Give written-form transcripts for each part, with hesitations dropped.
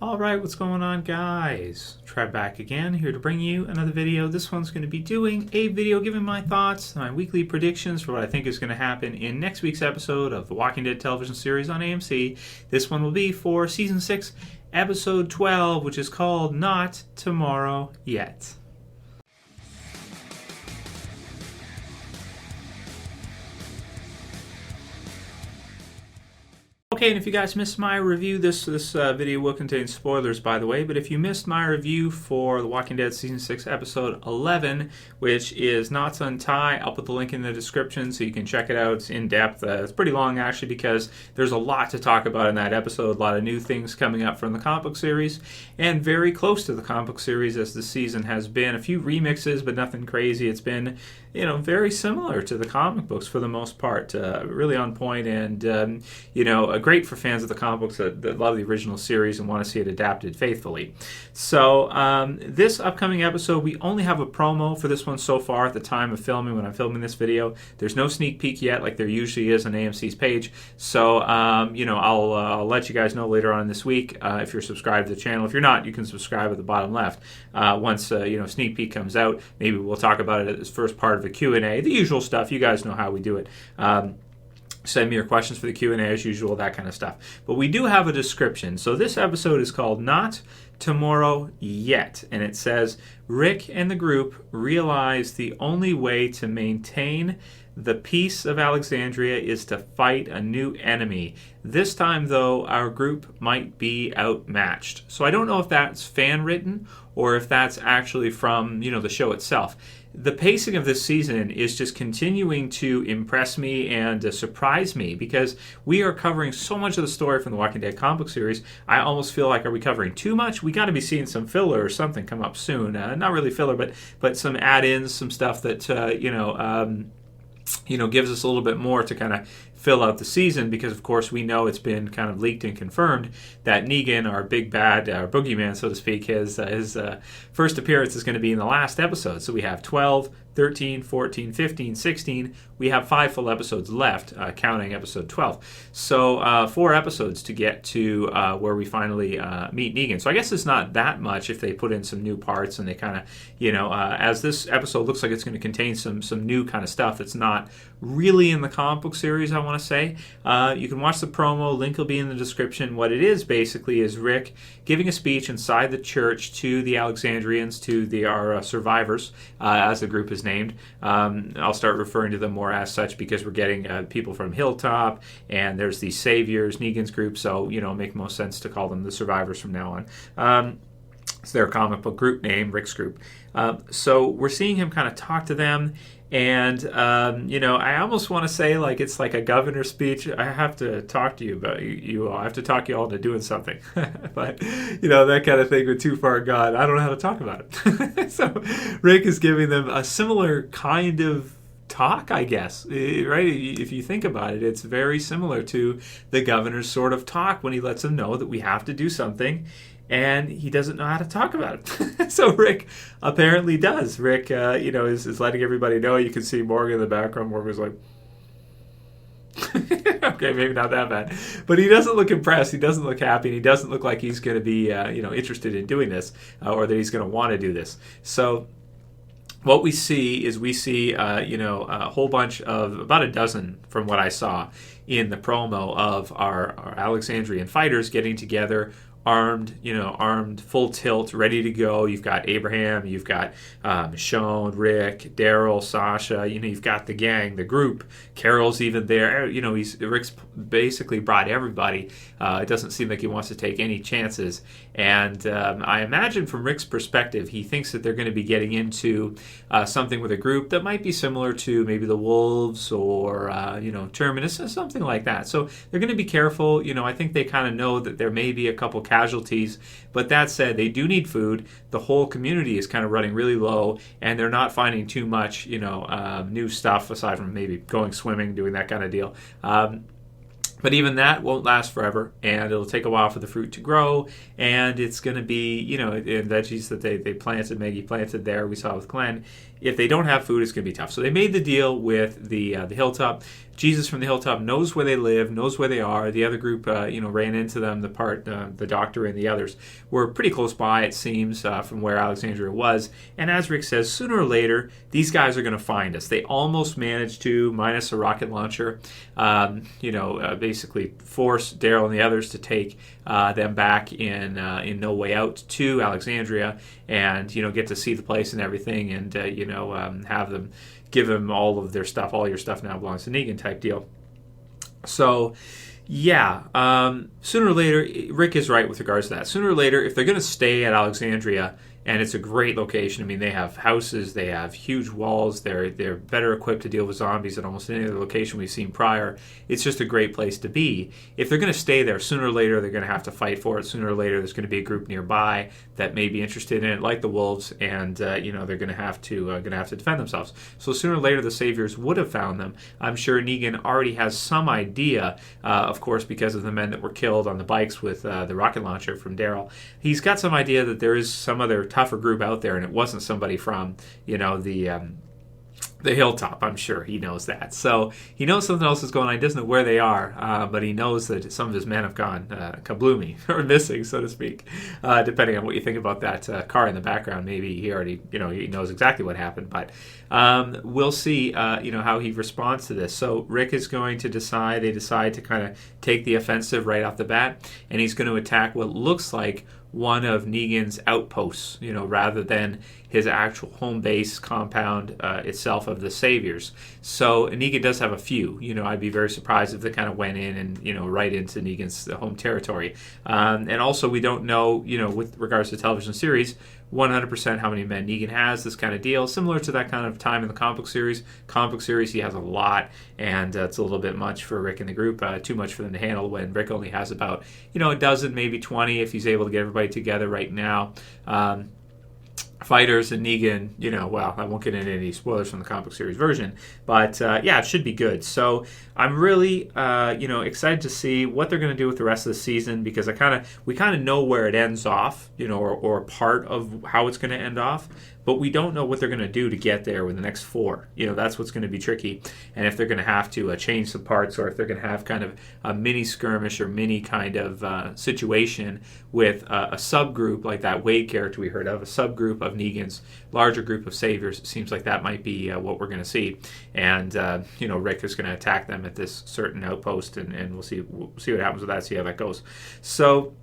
Alright, what's going on, guys? Trev back again, here to bring you another video. This one's going to be doing a video giving my thoughts, my weekly predictions for what I think is going to happen in next week's episode of the Walking Dead television series on AMC. This one will be for Season 6, Episode 12, which is called Not Tomorrow Yet. Okay, and if you guys missed my review, this video will contain spoilers, by the way, but if you missed my review for The Walking Dead Season 6, Episode 11, which is Not Untie, I'll put the link in the description so you can check it out. It's in-depth. It's pretty long, actually, because there's a lot to talk about in that episode, a lot of new things coming up from the comic book series, and very close to the comic book series as the season has been. A few remixes, but nothing crazy. It's been, very similar to the comic books for the most part. Really on point, and, great for fans of the comic books that love the original series and want to see it adapted faithfully. So this upcoming episode, we only have a promo for this one so far at the time of filming, when I'm filming this video. There's no sneak peek yet like there usually is on AMC's page. So, I'll let you guys know later on this week if you're subscribed to the channel. If you're not, you can subscribe at the bottom left. Once, sneak peek comes out, maybe we'll talk about it as first part of the Q&A. The usual stuff. You guys know how we do it. Send me your questions for the Q&A as usual, that kind of stuff. But we do have a description. So this episode is called Not Tomorrow Yet. And it says, Rick and the group realize the only way to maintain the peace of Alexandria is to fight a new enemy. This time, though, our group might be outmatched. So I don't know if that's fan-written or if that's actually from, the show itself. The pacing of this season is just continuing to impress me and surprise me, because we are covering so much of the story from the Walking Dead comic book series. I almost feel like, are we covering too much? We got to be seeing some filler or something come up soon. Not really filler, but some add-ins, some stuff that gives us a little bit more to kind of fill out the season, because of course we know it's been kind of leaked and confirmed that Negan, our big bad, our boogeyman, so to speak, his first appearance is going to be in the last episode. So we have 12, 13, 14, 15, 16. We have 5 full episodes left, counting episode 12. So 4 episodes to get to where we finally meet Negan. So I guess it's not that much if they put in some new parts and they kind of, as this episode looks like it's going to contain some new kind of stuff that's not really in the comic book series, I want to say. You can watch the promo. Link will be in the description. What it is basically is Rick giving a speech inside the church to the Alexandrians, to our survivors, as the group is named. I'll start referring to them more as such because we're getting people from Hilltop, and there's the Saviors, Negan's group, so it'll make most sense to call them the survivors from now on. It's their comic book group name, Rick's group. So we're seeing him kind of talk to them, and I almost want to say like it's like a governor speech. I have to talk to you about you all. I have to talk you all into doing something. But that kind of thing with too far gone. I don't know how to talk about it. So Rick is giving them a similar kind of talk, I guess, right? If you think about it, it's very similar to the governor's sort of talk when he lets them know that we have to do something, and he doesn't know how to talk about it. So Rick apparently does. Rick, is letting everybody know. You can see Morgan in the background. Morgan's like, okay, maybe not that bad. But he doesn't look impressed. He doesn't look happy. And he doesn't look like he's going to be, interested in doing this or that he's going to want to do this. So what we see is a whole bunch of, about a dozen from what I saw in the promo, of our Alexandrian fighters getting together, armed, full tilt, ready to go. You've got Abraham, you've got Michonne, Rick, Daryl, Sasha, you've got the gang, the group. Carol's even there. Rick's basically brought everybody. It doesn't seem like he wants to take any chances. And I imagine from Rick's perspective, he thinks that they're going to be getting into something with a group that might be similar to maybe the Wolves or, Terminus, or something like that. So they're going to be careful. I think they kind of know that there may be a couple casualties. But that said, they do need food. The whole community is kind of running really low, and they're not finding too much, new stuff aside from maybe going swimming, doing that kind of deal. But even that won't last forever, and it'll take a while for the fruit to grow, and it's going to be, and veggies that they planted, Maggie planted there, we saw with Glenn, if they don't have food, it's going to be tough. So they made the deal with the hilltop. Jesus from the hilltop knows where they live, knows where they are. The other group, ran into them. The doctor and the others were pretty close by, it seems, from where Alexandria was. And as Rick says, sooner or later, these guys are going to find us. They almost managed to, minus a rocket launcher, basically force Daryl and the others to take them back in No Way Out to Alexandria, and get to see the place and everything, and have them give them all of their stuff. All your stuff now belongs to Negan type deal. So, yeah, sooner or later, Rick is right with regards to that. Sooner or later, if they're going to stay at Alexandria, and it's a great location. I mean, they have houses, they have huge walls, they're better equipped to deal with zombies than almost any other location we've seen prior. It's just a great place to be. If they're going to stay there, sooner or later they're going to have to fight for it. Sooner or later there's going to be a group nearby that may be interested in it, like the Wolves, and they're going to have to defend themselves. So sooner or later the Saviors would have found them. I'm sure Negan already has some idea, of course, because of the men that were killed on the bikes with the rocket launcher from Daryl. He's got some idea that there is some other tougher group out there, and it wasn't somebody from the hilltop. I'm sure he knows that. So he knows something else is going on. He doesn't know where they are, but he knows that some of his men have gone kabloomy, or missing, so to speak, depending on what you think about that car in the background. Maybe he already, he knows exactly what happened, but we'll see, how he responds to this. So Rick is going to decide to kind of take the offensive right off the bat, and he's going to attack what looks like one of Negan's outposts, rather than his actual home base compound itself of the Saviors. So Negan does have a few. I'd be very surprised if they kind of went in and, right into Negan's home territory. And also we don't know, with regards to the television series, 100% how many men Negan has, this kind of deal. Similar to that kind of time in the comic book series. Comic book series, he has a lot, and it's a little bit much for Rick and the group, too much for them to handle when Rick only has about, a dozen, maybe 20, if he's able to get everybody together right now. Fighters and Negan, I won't get into any spoilers from the comic book series version, but it should be good. So I'm really, excited to see what they're going to do with the rest of the season, because we kind of know where it ends off, or part of how it's going to end off, but we don't know what they're going to do to get there with the next 4. That's what's going to be tricky, and if they're going to have to change some parts, or if they're going to have kind of a mini skirmish or mini kind of situation with a subgroup like that Wade character we heard of, a subgroup of Negan's larger group of Saviors. It seems like that might be what we're going to see, and Rick is going to attack them at this certain outpost, and we'll see what happens with that, see how that goes. So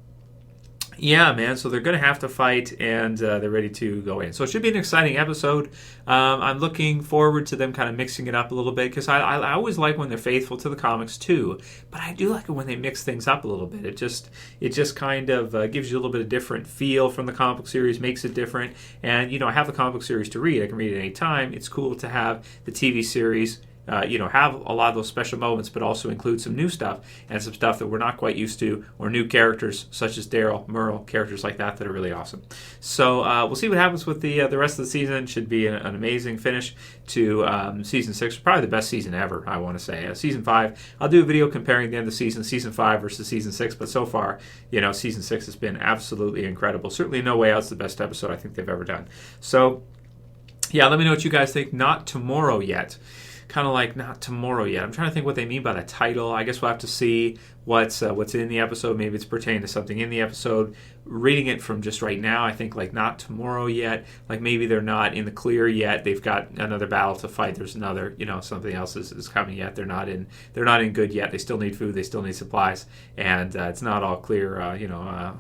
yeah, man, so they're going to have to fight, and they're ready to go in. So it should be an exciting episode. I'm looking forward to them kind of mixing it up a little bit, because I always like when they're faithful to the comics too, but I do like it when they mix things up a little bit. It just kind of gives you a little bit of different feel from the comic book series, makes it different, and I have the comic book series to read. I can read it any time. It's cool to have the TV series have a lot of those special moments, but also include some new stuff, and some stuff that we're not quite used to, or new characters such as Daryl, Merle, characters like that are really awesome. So we'll see what happens with the rest of the season. Should be an amazing finish to season 6, probably the best season ever, I want to say. Season 5, I'll do a video comparing the end of season 5 versus season 6, but so far, season 6 has been absolutely incredible. Certainly No Way Out's the best episode I think they've ever done. So yeah, let me know what you guys think. Not tomorrow yet. Kind of like not tomorrow yet. I'm trying to think what they mean by the title. I guess we'll have to see what's in the episode. Maybe it's pertaining to something in the episode. Reading it from just right now, I think like not tomorrow yet. Like maybe they're not in the clear yet. They've got another battle to fight. There's another, something else is coming yet. They're not in good yet. They still need food. They still need supplies, and it's not all clear.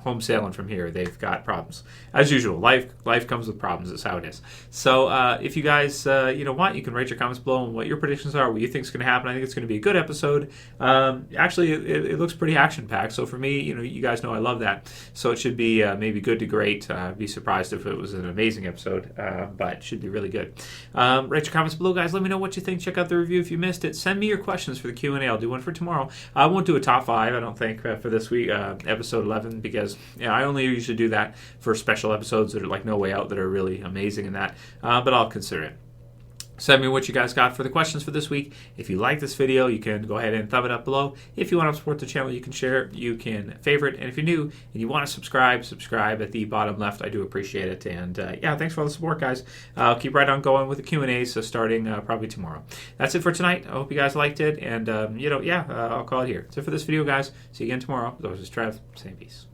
Home sailing from here. They've got problems as usual. Life comes with problems. That's how it is. So if you guys want, you can write your comments below on what your predictions are, what you think is going to happen. I think it's going to be a good episode. Actually, it looks pretty action-packed. So for me, you guys know I love that. So it should be maybe good to great. Be surprised if it was an amazing episode, but it should be really good. Write your comments below, guys. Let me know what you think. Check out the review if you missed it. Send me your questions for the Q&A. I'll do one for tomorrow. I won't do a top 5, I don't think, for this week, episode 11, because I only usually do that for special episodes that are like No Way Out that are really amazing in that, but I'll consider it. Send me what you guys got for the questions for this week. If you like this video, you can go ahead and thumb it up below. If you want to support the channel, you can share it, you can favorite, and if you're new and you want to subscribe at the bottom left. I do appreciate it. And yeah, thanks for all the support, guys. I'll keep right on going with the Q&As, so starting probably tomorrow. That's it for tonight. I hope you guys liked it, and I'll call it here. That's it for this video, guys. See you again tomorrow. This is Trev. Saying peace.